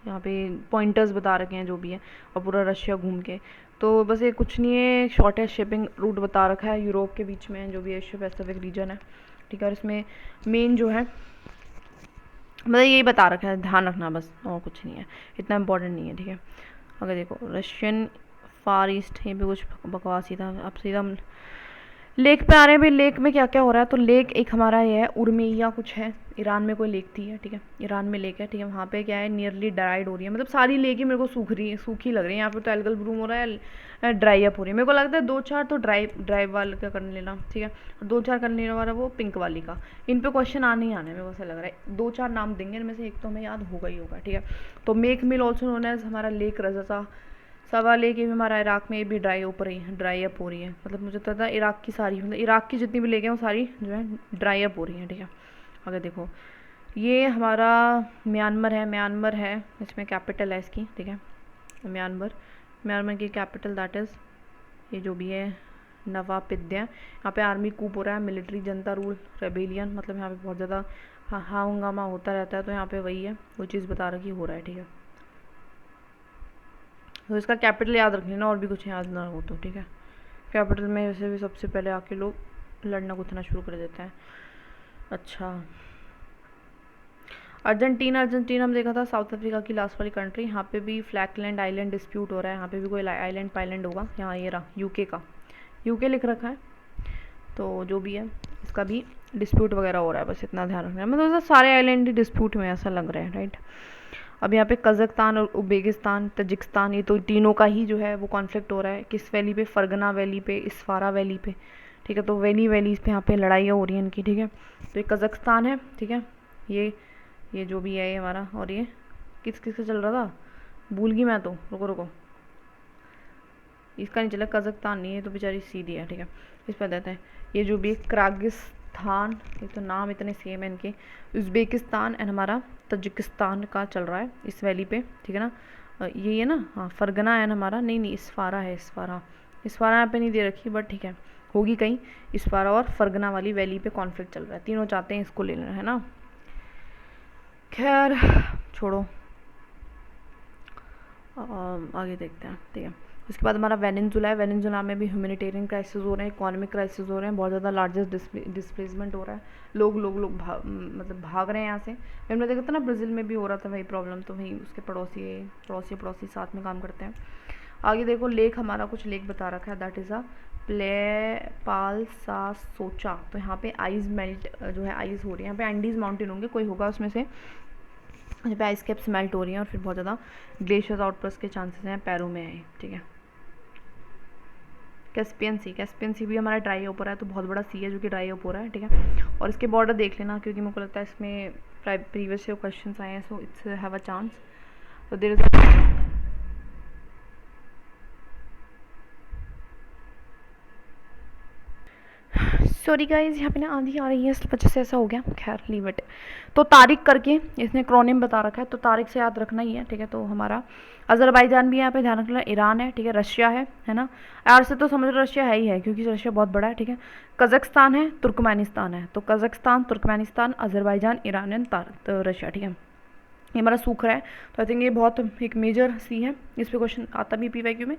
यहाँ पे पॉइंटर्स बता रखे हैं जो भी है, और पूरा रशिया घूम के। तो बस ये कुछ नहीं है, शॉर्टेस्ट शिपिंग रूट बता रखा है यूरोप के बीच में जो भी एशिया पैसिफिक रीजन है, ठीक है। और इसमें मेन जो है मतलब यही बता रखा है, ध्यान रखना बस, और कुछ नहीं है, इतना इम्पोर्टेंट नहीं है, ठीक है। अगर देखो रशियन फार ईस्ट, ये भी कुछ बकवास ही था। अब सीधा हम लेक पे आ रहे हैं भाई। लेक में क्या क्या हो रहा है, तो लेक एक हमारा ये है उर्मिया कुछ है, ईरान में कोई लेक थी है, ठीक है। ईरान में लेक है, ठीक है। वहाँ पे क्या है, नियरली ड्राइड हो रही है, मतलब सारी लेक ही मेरे को सूखी लग रही है। यहाँ पे तो एल्गल ब्रूम हो रहा है, ड्राई अप हो रही है। मेरे को लगता है 2-4 तो ड्राई वाले का कर लेना, ठीक है। और 2-4 कर लेने वाला वो पिंक वाली का। इन पे क्वेश्चन आने ही आने, मेरे को ऐसा लग रहा है। 2-4 नाम देंगे, इनमें से एक तो हमें याद होगा ही होगा, ठीक है। तो मेक मिल ऑल्सो नोन एज हमारा लेक रज़ा सवा लेक, ये भी हमारा इराक में, ये भी ड्राई अप हो रही है। मतलब मुझे पता था इराक की सारी, मतलब इराक की जितनी भी लेक हैं वो सारी जो है ड्राई अप हो रही हैं, ठीक है। अगर देखो ये हमारा म्यांमार है, इसमें कैपिटल है इसकी, ठीक है। म्यांमार की कैपिटल दैट इज़ ये जो भी है नवापिद्या। यहाँ पे आर्मी कूप हो रहा है, मिलिट्री जनता रूल रेबेलियन, मतलब यहाँ पे बहुत ज़्यादा हंगामा होता रहता है। तो यहाँ पे वही है, वो चीज़ बता रखी हो रहा है, ठीक है। तो इसका कैपिटल याद रख लेना, और भी कुछ याद ना हो तो, ठीक है। कैपिटल में वैसे भी सबसे पहले आके लोग लड़ना कूदना शुरू कर देते हैं। अच्छा अर्जेंटीना हम देखा था, साउथ अफ्रीका की लास्ट वाली कंट्री। यहाँ पे भी फ्लैकलैंड आइलैंड डिस्प्यूट हो रहा है, यहाँ पे भी कोई आइलैंड पाइलैंड होगा। यहाँ ये रहा यूके लिख रखा है, तो जो भी है इसका भी डिस्प्यूट वगैरह हो रहा है, बस इतना ध्यान रखना है। मतलब सारे आइलैंड डिस्प्यूट में ऐसा लग रहा है, राइट। अब यहाँ पे कज़ाकिस्तान और उज़्बेकिस्तान तजिकिस्तान, ये तो तीनों का ही जो है वो कॉन्फ्लिक्ट हो रहा है। किस वैली पे, फरगना वैली पे, इसफारा वैली पे, ठीक है। तो वैलीज़ पे यहाँ पे लड़ाइयाँ हो रही हैं इनकी, ठीक है। तो ये कज़ाकिस्तान है, ठीक है। ये जो भी है ये हमारा, और ये किस का चल रहा था, भूल गई मैं तो, रुको इसका नहीं चला, कज़ाकिस्तान नहीं है तो बेचारी सीधी है, ठीक है। इस पर देते हैं ये जो भी किर्गिस्तान, ये तो नाम इतने सेम है इनके। उज़्बेकिस्तान एंड हमारा तजिकिस्तान का चल रहा है इस वैली पे, ठीक है ना। ये है ना, हाँ फरगना है हमारा, नहीं इसफारा है, इसफारा यहाँ पे नहीं दे रखी, बट ठीक है होगी कहीं। इसफारा और फरगना वाली वैली पे कॉन्फ्लिक्ट चल रहा है, तीनों चाहते हैं इसको ले लेना, है ना। खैर छोड़ो, आगे देखते हैं, ठीक है। उसके बाद हमारा वेनेजुला में भी ह्यूमैनिटेरियन क्राइसिस हो रहे हैं, इकोनॉमिक क्राइसिस हो रहे हैं, बहुत ज़्यादा लार्जेस्ट डिस्प्लेसमेंट हो रहा है। लोग मतलब भाग रहे हैं यहाँ से। मैंने देखा था ना ब्राज़ील में भी हो रहा था वही प्रॉब्लम, तो वही उसके पड़ोसी साथ में काम करते हैं। आगे देखो लेक, हमारा कुछ लेक बता रखा है, दैट इज़ अ सोचा। तो यहाँ पे आइस मेल्ट जो है, आइस हो रही है यहाँ पे, एंडीज माउंटेन होंगे कोई होगा उसमें से, जहाँ पे आइस कैप्स मेल्ट हो रही हैं और फिर बहुत ज़्यादा ग्लेशियर्स आउटबर्स्ट के चांसेस हैं पैरों में है, ठीक है। कैस्पियन सी भी हमारा ड्राई अप हो रहा है, तो बहुत बड़ा सी है जो कि ड्राई अप हो रहा है, ठीक है। और इसके बॉर्डर देख लेना, क्योंकि मेरे को लगता है इसमें प्रीवियस से क्वेश्चन आए हैं, so it's have a chance. तो देयर इज सॉरी गाइज, यहाँ पे ना आंधी आ रही है इस वजह से ऐसा हो गया, खैर लीव इट। तो तारिक करके इसने क्रोनिम बता रखा है, तो तारिक से याद रखना ही है, ठीक है। तो हमारा अजरबैजान भी यहाँ पे ध्यान रखना, ईरान है, ठीक है, रशिया है ना। यार से तो समझ लो रशिया है ही है, क्योंकि रशिया बहुत बड़ा है, ठीक है। कज़ाकिस्तान है, तुर्कमेनिस्तान है, तो Kazakhstan, Turkmenistan, Azerbaijan, Iran and तो रशिया, ठीक है। ये हमारा सूख रहा है, तो आई थिंक ये बहुत एक मेजर सी है, इस पर क्वेश्चन आता भी PYQ में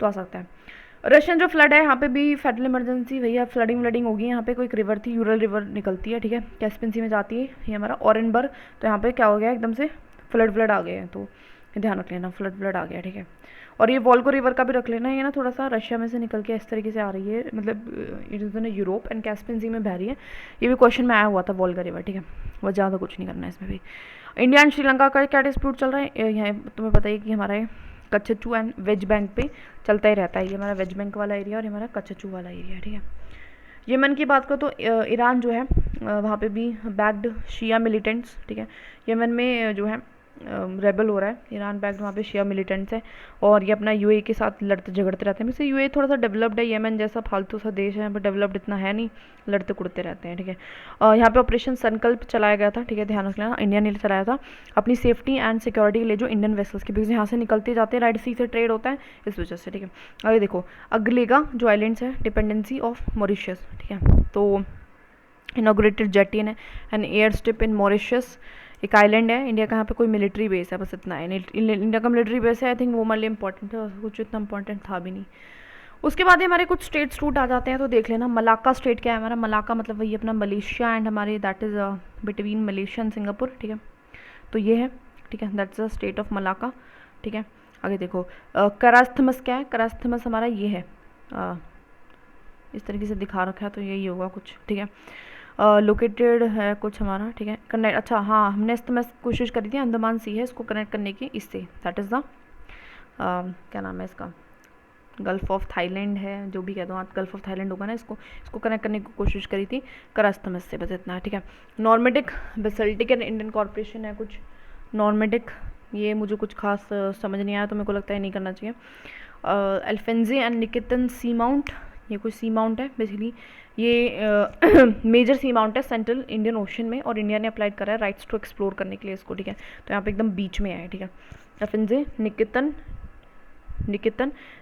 तो आ सकता है। रशियन जो फ्लड है, यहाँ पे भी फेडरल इमरजेंसी, भैया फ्लडिंग होगी। यहाँ पे कोई एक रिवर थी, यूरल रिवर निकलती है, ठीक है, कैस्पियन सी में जाती है, ये हमारा ऑरेनबर्ग। तो यहाँ पे क्या हो गया, एकदम से फ्लड आ गए हैं, तो ध्यान रख लेना, फ्लड आ गया, ठीक है। और ये वॉल्गो रिवर का भी रख लेना, ये ना थोड़ा सा रशिया में से निकल के इस तरीके से आ रही है, मतलब it is in Europe and Caspian sea में बह रही है। ये भी क्वेश्चन में आया हुआ था वॉल्गा रिवर, ठीक है, वो ज़्यादा कुछ नहीं करना है इसमें भी। इंडिया एंड श्रीलंका का क्या डिस्प्यूट चल रहा है, यहाँ तुम्हें पता ही कि हमारा कच्छचू एंड वेज बैंक पे चलता ही रहता है। ये हमारा वेज बैंक वाला एरिया और ये हमारा कच्छचू वाला एरिया, ठीक है। यमन की बात करो तो ईरान जो है वहाँ पे भी बैक्ड शिया मिलिटेंट्स, ठीक है। यमन में जो है रेबल हो रहा है, ईरान बैक्ड वहाँ पे शिया मिलिटेंट्स है, और ये अपना यूएई के साथ लड़ते झगड़ते रहते हैं। वैसे यूएई थोड़ा सा डेवलप्ड है, यमन जैसा फालतू सा देश है बट डेवलप्ड इतना है नहीं, लड़ते कुड़ते रहते हैं, ठीक है। यहाँ पे ऑपरेशन संकल्प चलाया गया था, ठीक है, ध्यान रख लेना, इंडिया ने चलाया था अपनी सेफ्टी एंड सिक्योरिटी के लिए, जो इंडियन वेसल्स के, बिकॉज यहाँ से निकलते जाते हैं, राइट सी से ट्रेड होता है इस वजह से, ठीक है। आगे देखो अगलेगा जो आइलैंड्स है, डिपेंडेंसी ऑफ मॉरिशस, ठीक है। तो inaugurated jet an air strip in Mauritius, एक आइलैंड है इंडिया का, यहाँ पे कोई मिलिट्री बेस है, बस इतना है। इंडिया का मिलिट्री बेस है, आई थिंक वो हमारे लिए इंपॉर्टेंट है, कुछ इतना इंपॉर्टेंट था भी नहीं। उसके बाद हमारे कुछ स्टेट्स रूट आ जाते हैं, तो देख लेना। मलाक्का स्टेट क्या है हमारा, मलाक्का मतलब वही अपना मलेशिया एंड हमारे that is between Malaysia and Singapore, ठीक है। तो ये है, ठीक है, that's the state of Malacca, ठीक है। आगे देखो करास्थमस क्या है, करास्थमस हमारा ये है, इस तरीके से दिखा रखा है तो यही होगा कुछ, ठीक है। लोकेटेड है कुछ हमारा, ठीक है, कनेक्ट, अच्छा हाँ, हमने इसमें कोशिश करी थी, अंडमान सी है, इसको कनेक्ट करने की इससे, दैट इज़ द क्या नाम है इसका, गल्फ ऑफ थाईलैंड है, जो भी कह दो आप, गल्फ ऑफ थाईलैंड होगा ना, इसको कनेक्ट करने की कोशिश करी थी करास्थमस से, बस इतना है, ठीक है। नॉर्मेटिक बेसल्टिक एंड इंडियन कॉर्पोरेशन है कुछ, नॉर्मेटिक, ये मुझे कुछ खास समझ नहीं आया, तो मेरे को लगता है नहीं करना चाहिए। अल्फेंजे एंड निकेतन सी माउंट, ये कोई सी माउंट है बेसिकली, ये मेजर सी माउंट है सेंट्रल इंडियन ओशन में, और इंडिया ने अप्लाइड करा है राइट्स टू एक्सप्लोर करने के लिए इसको, ठीक है। तो यहाँ पे एकदम बीच में है, ठीक है। अल्फेंजे निकेतन,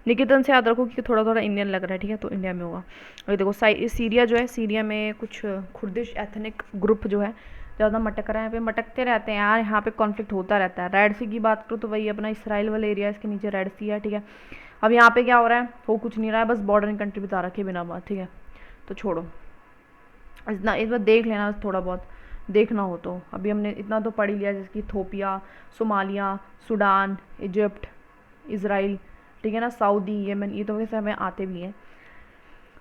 निकेतन से याद रखो कि थोड़ा थोड़ा इंडियन लग रहा है, ठीक है, तो इंडिया में होगा। अभी देखो सीरिया जो है, सीरिया में कुछ कुर्दिश एथनिक ग्रुप जो है ज़्यादा मटक रहे हैं, पे मटकते रहते हैं यार, यहाँ पे कॉन्फ्लिक्ट होता रहता है। रेड सी की बात करो तो वही अपना इसराइल वाला एरिया, इसके नीचे रेड सी है, ठीक है। अब यहाँ पे क्या हो रहा है, हो कुछ नहीं रहा है, बस बॉर्डरिंग कंट्री बता रखी है बिना बात, ठीक है, तो छोड़ो इतना, इस बार देख लेना थोड़ा बहुत देखना हो तो। अभी हमने इतना तो पढ़ ही लिया, जैसे कि Ethiopia, Somalia, Sudan, Egypt, Israel, ठीक है ना, सऊदी, येमन, ये तो वैसे हमें आते भी हैं।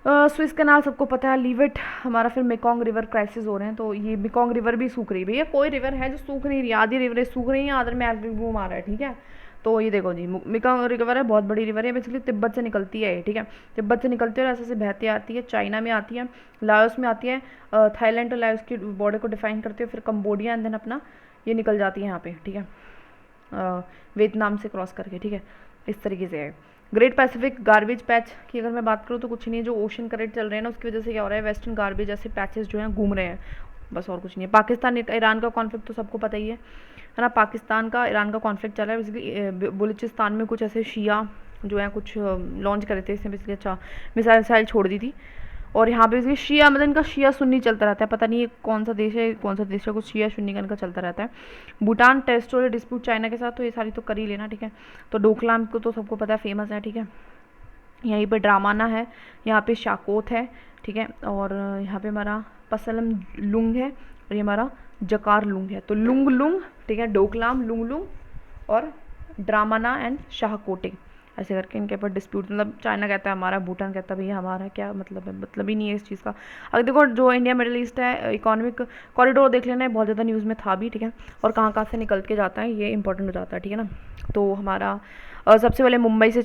स्विस कैनाल सबको पता है, लीव इट हमारा। फिर मेकोंग रिवर क्राइसिस हो रहे हैं, तो ये मेकोंग रिवर भी सूख रही है भैया, कोई रिवर है जो सूख नहीं रही, आधी रिवरें सूख रही हैं, आधर में एल्गी बूम आ रहा है, ठीक है। तो ये देखो जी, मेकोंग रिवर है, बहुत बड़ी रिवर है, बेसिकली तिब्बत से निकलती है, ठीक है, तिब्बत से निकलती है और ऐसे से बहती आती है, चाइना में आती है, लाओस में आती है, थाईलैंड और लाओस की बॉर्डर को डिफाइन करती है, फिर कम्बोडिया एंड देन अपना ये निकल जाती है यहाँ पे, ठीक है, वियतनाम से क्रॉस करके, ठीक है, इस तरीके से है। ग्रेट पैसिफिक गार्बेज पैच की अगर मैं बात करूँ तो कुछ नहीं है, जो ओशन करंट चल रहे हैं ना, उसकी वजह से क्या हो रहा है, वेस्टर्न गार्बेज जैसे पैचेस जो हैं घूम रहे हैं, बस और कुछ नहीं है। पाकिस्तान ईरान का कॉन्फ्लिक्ट तो सबको पता ही है ना, पाकिस्तान का ईरान का कॉन्फ्लिक्ट चल रहा है बेसिकली। बलूचिस्तान में कुछ ऐसे शिया जो है कुछ लॉन्च करे थे, इसने बेसिकली अच्छा मिसाइल छोड़ दी थी, और यहाँ पे शिया मतलब इनका शिया सुन्नी चलता रहता है, पता नहीं ये कौन सा देश है कुछ शिया सुन्नी का इनका चलता रहता है। भूटान टेरिटोरियल डिस्प्यूट चाइना के साथ, तो ये सारी तो कर ही लेना, ठीक है। तो डोकलाम को तो सबको पता है, फेमस है, ठीक है। यहीं पे ड्रामाना है, यहाँ पे शाकोत है, ठीक है, और यहाँ पे हमारा पसलम लुंग है, और ये हमारा जकार लुंग है। तो लुंग लुंग, ठीक है, डोकलाम, लुंग लुंग और ड्रामाना एंड शाहकोटे, ऐसे करके इनके ऊपर डिस्प्यूट, मतलब चाइना कहता है हमारा, भूटान कहता है भैया हमारा, क्या मतलब है, मतलब ही नहीं है इस चीज़ का। अगर देखो जो इंडिया मिडिल ईस्ट है, इकोनॉमिक कॉरिडोर देख लेना है, बहुत ज़्यादा न्यूज़ में था भी, ठीक है, और कहाँ कहाँ से निकल के जाता है ये इंपॉर्टेंट हो जाता है, ठीक है ना। तो हमारा सबसे पहले मुंबई से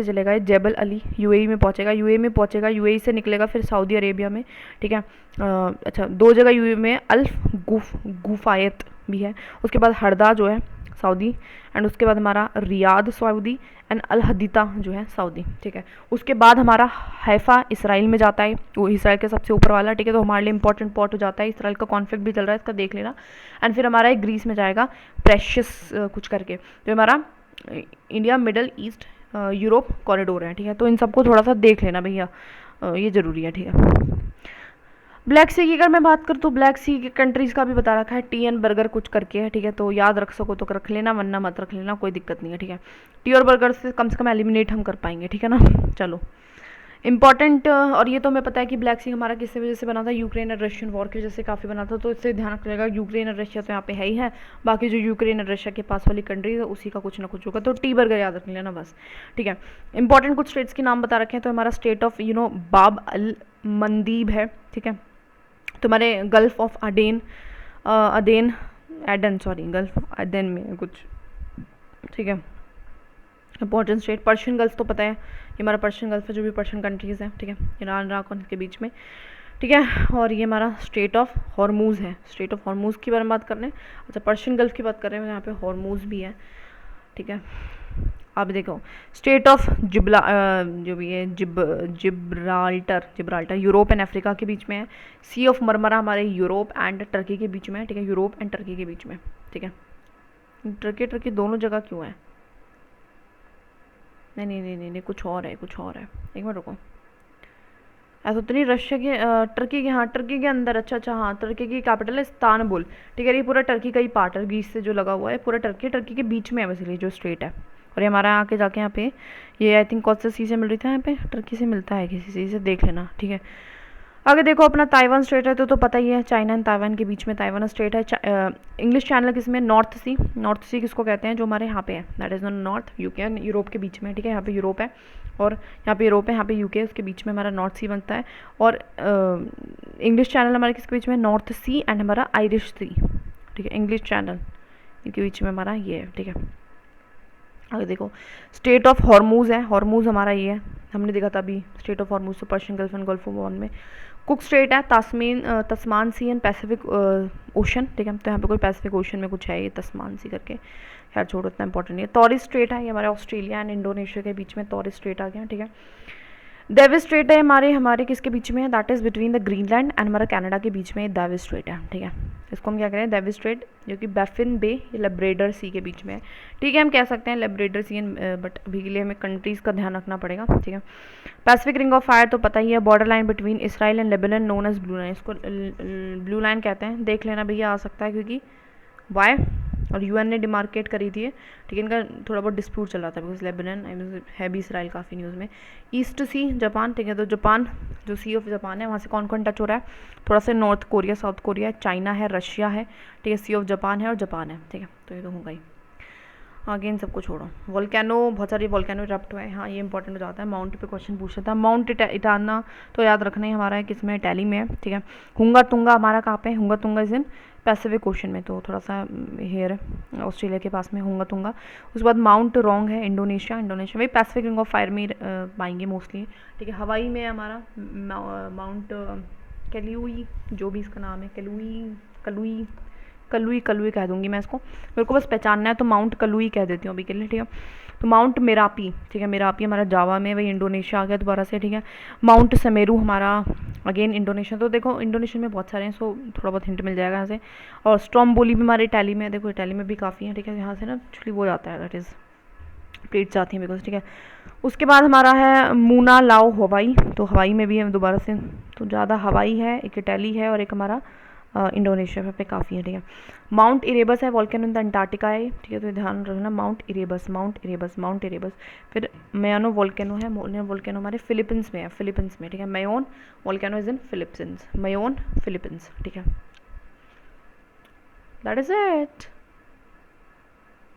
चलेगा ये जेबल अली, यूएई में पहुंचेगा, यूएई से निकलेगा फिर सऊदी अरेबिया में, ठीक है। अच्छा, 2 जगह यूएई में अल्फ गुफायत भी है, उसके बाद हरदा जो है सऊदी, एंड उसके बाद हमारा रियाद सऊदी, एंड अल हदीता जो है सऊदी, ठीक है। उसके बाद हमारा हैफा इसराइल में जाता है, वो इसराइल के सबसे ऊपर वाला, ठीक है, तो हमारे लिए इंपॉर्टेंट पोर्ट हो जाता है। इसराइल का कॉन्फ्लिक्ट भी चल रहा है, इसका देख लेना। एंड फिर हमारा एक ग्रीस में जाएगा प्रेशियस कुछ करके, जो हमारा India middle east Europe corridor है, ठीक है। तो इन सबको थोड़ा सा देख लेना भैया, ये ज़रूरी है, ठीक है। ब्लैक सी की अगर मैं बात करूँ तो ब्लैक सी की कंट्रीज़ का भी बता रखा है, टी एन बर्गर कुछ करके है, ठीक है, तो याद रख सको तो रख लेना, वरना मत रख लेना, कोई दिक्कत नहीं है, ठीक है। टी और बर्गर से कम एलिमिनेट हम कर पाएंगे, ठीक है ना। चलो इंपॉर्टेंट, और ये तो हमें पता है कि ब्लैक सी हमारा किस वजह से बना था, यूक्रेन और रशियन वॉर की वजह से काफ़ी बना था, तो इससे ध्यान रखिएगा यूक्रेन और रशिया तो यहाँ पे है ही है, बाकी जो यूक्रेन और रशिया के पास वाली कंट्री है उसी का कुछ ना कुछ होगा, तो टी बर्गर याद रख लेना बस, ठीक है। इंपॉर्टेंट कुछ स्टेट्स के नाम बता रखे हैं, तो हमारा स्टेट ऑफ बाब अल मंदीब है, ठीक है। तो हमारे gulf of Aden, Aden Aden, sorry gulf of Aden में कुछ, ठीक है। इंपॉर्टेंट स्टेट पर्शियन गल्फ तो पता है, ये हमारा पर्शियन गल्फ है, जो भी पर्शियन कंट्रीज़ हैं, ठीक है, ईरान इराक के बीच में, ठीक है। और ये हमारा स्टेट ऑफ हॉर्मूज़ है, स्टेट ऑफ हॉर्मूज़ की बारे में बात कर रहे हैं। अच्छा, पर्शियन गल्फ की बात कर रहे हैं, यहाँ पे हॉर्मूज़ भी है, ठीक है। अब देखो स्टेट ऑफ जिब्ला जो भी है जिब्राल्टर यूरोप एंड अफ्रीका के बीच में है। सी ऑफ मरमरा हमारे यूरोप एंड टर्की के बीच में है, ठीक है, यूरोप एंड टर्की के बीच में, ठीक है। टर्की दोनों जगह क्यों है? नहीं नहीं नहीं नहीं नहीं, कुछ और है, कुछ और है, एक मिनट रुको। ऐसा तो नहीं रशिया के टर्की के, हाँ टर्की के अंदर, अच्छा हाँ, टर्की की कैपिटल है इस्तानबुल, ठीक है। ये पूरा टर्की का ही पार्ट है, ग्रीस से जो लगा हुआ है पूरा टर्की के बीच में है बेसिकली जो स्टेट है। और ये हमारा आके जाके यहाँ पे ये आई थिंक कौन सा सी से मिल रही था, यहाँ पे टर्की से मिलता है किसी सी से, देख लेना, ठीक है। आगे देखो अपना ताइवान स्टेट है, तो पता ही है चाइना एंड ताइवान के बीच में ताइवान स्टेट है। इंग्लिश चैनल किसमें, नॉर्थ सी किसको कहते हैं, जो हमारे यहाँ पे है, that is north UK, Europe के बीच में, ठीक है। यहाँ पे यूरोप है और यहाँ पे यूरोप है, यहाँ पे यूके, उसके बीच में हमारा नॉर्थ सी बनता है। और इंग्लिश चैनल हमारे किसके बीच में, नॉर्थ सी एंड हमारा आयरिश सी, ठीक है, इंग्लिश चैनल इनके बीच में हमारा ये है, ठीक है। आगे देखो स्टेट ऑफ हॉर्मूज़ है, हॉर्मूज़ हमारा ये है, हमने देखा था अभी स्टेट ऑफ हॉर्मूज़, तो Persian gulf and gulf of Oman में। कुक स्ट्रेट है, तस्मान सी एंड पैसिफिक ओशन, ठीक है। तो यहाँ पे कोई पैसिफिक ओशन में कुछ है, ये तस्मान सी करके, खैर छोड़ो इतना इंपॉर्टेंट नहीं है। टॉरेस स्ट्रेट है, ये हमारे ऑस्ट्रेलिया एंड इंडोनेशिया के बीच में टॉरेस स्ट्रेट आ गया, ठीक है। डेविस स्ट्रेट है हमारे किसके बीच में है, that is between the Greenland and हमारा कनाडा के बीच में डेविस स्ट्रेट है, ठीक है। इसको हम क्या करें, डेविस स्ट्रेट, जो कि बैफिन बे या लेब्रेडर सी के बीच में है, ठीक है। हम कह सकते हैं लेब्रेडर सी, बट अभी के लिए हमें कंट्रीज़ का ध्यान रखना पड़ेगा, ठीक है। पैसिफिक रिंग ऑफ फायर तो पता ही है, border line between Israel and Lebanon known as blue line, इसको ब्लू लाइन कहते हैं, देख लेना भैया, आ सकता है क्योंकि वाई और यूएन ने डिमार्केट करी थी, ठीक है। इनका थोड़ा बहुत डिस्प्यूट चल रहा था बिकॉज लेबनान है भी इसराइल काफ़ी न्यूज़ में। ईस्ट सी जापान, ठीक है, तो जापान जो सी ऑफ जापान है वहाँ से कौन कौन टच हो रहा है, थोड़ा सा north Korea, south Korea, China है, रशिया है, ठीक है, सी ऑफ जापान है और जापान है, ठीक है। तो ये तो होगा ही। आगे इन सबको छोड़ो, वोल्केनो, बहुत सारी वोल्केनो इरप्ट हुए हैं, हाँ ये इंपॉर्टेंट हो जाता है, माउंट पे क्वेश्चन पूछा था। माउंट इटाना तो याद रखना ही हमारा है, किसमें, इटैली में है, ठीक है। हुंगा तुंगा हमारा कहाँ पे है, हुंगा Tunga is in Pacific ocean में, तो थोड़ा सा हेयर है ऑस्ट्रेलिया के पास में हुंगा तुंगा। उसके बाद माउंट रोंग है इंडोनेशिया वही पैसिफिक रिंग ऑफ फायर में पाएंगे मोस्टली, ठीक है। हवाई में हमारा माउंट कैलुई, जो भी इसका नाम है, कलुई कह दूंगी मैं इसको, मेरे को बस पहचानना है तो माउंट कलुई कह देती हूँ अभी के लिए, ठीक है। तो माउंट मेरापी, ठीक है, मेरापी हमारा जावा में, वही इंडोनेशिया आ गया दोबारा से, ठीक है। माउंट समेरू हमारा अगेन इंडोनेशिया, तो देखो इंडोनेशिया में बहुत सारे हैं, सो थोड़ा बहुत हिंट मिल जाएगा यहाँ से। और स्ट्रॉम्बोली भी हमारे इटैली में है, देखो इटैली में भी काफ़ी है, ठीक है। यहाँ से ना एक्चुअली वो जाता है, दैट इज़ प्लेट्स आती हैं बिकॉज, ठीक है। उसके बाद हमारा है मूना लाओ हवाई, तो हवाई में भी है दोबारा से, तो ज़्यादा हवाई है, एक इटैली है और एक हमारा इंडोनेशिया पे काफ़ी है, ठीक है। माउंट इरेबस है, वॉल्केनो इन द अंटार्कटिका है, ठीक है, तो ध्यान रखना माउंट इरेबस। फिर मयानो वॉल्केनो है, वॉल्केनो हमारे फिलीपींस में है, ठीक है। मयोन वॉल्केनो इज इन फिलीपींस, ठीक है। That is it.